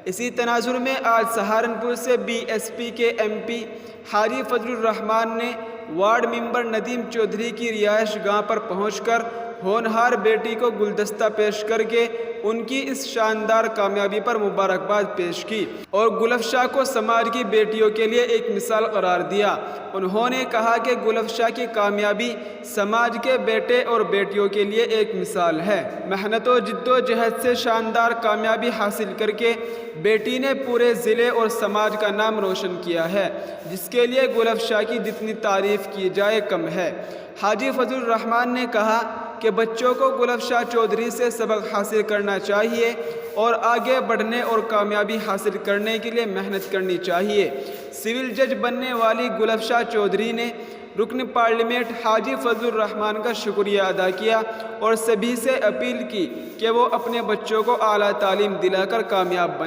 اسی تناظر میں آج سہارنپور سے BSP کے MP حاجی فضل الرحمان نے وارڈ ممبر ندیم چودھری کی رہائش گاہ پر پہنچ کر ہونہار بیٹی کو گلدستہ پیش کر کے ان کی اس شاندار کامیابی پر مبارکباد پیش کی اور گل افشاں کو سماج کی بیٹیوں کے لیے ایک مثال قرار دیا۔ انہوں نے کہا کہ گل افشاں کی کامیابی سماج کے بیٹے اور بیٹیوں کے لیے ایک مثال ہے۔ محنت و جد و جہد سے شاندار کامیابی حاصل کر کے بیٹی نے پورے ضلع اور سماج کا نام روشن کیا ہے، جس کے لیے گل افشاں کی جتنی تعریف کی جائے کم ہے۔ حاجی فضل الرحمان نے کہا کہ بچوں کو گل افشاں چودھری سے سبق حاصل کرنا چاہیے اور آگے بڑھنے اور کامیابی حاصل کرنے کے لیے محنت کرنی چاہیے۔ سول جج بننے والی گل افشاں چودھری نے رکن پارلیمنٹ حاجی فضل الرحمان کا شکریہ ادا کیا اور سبھی سے اپیل کی کہ وہ اپنے بچوں کو اعلیٰ تعلیم دلا کر کامیاب بنائیں۔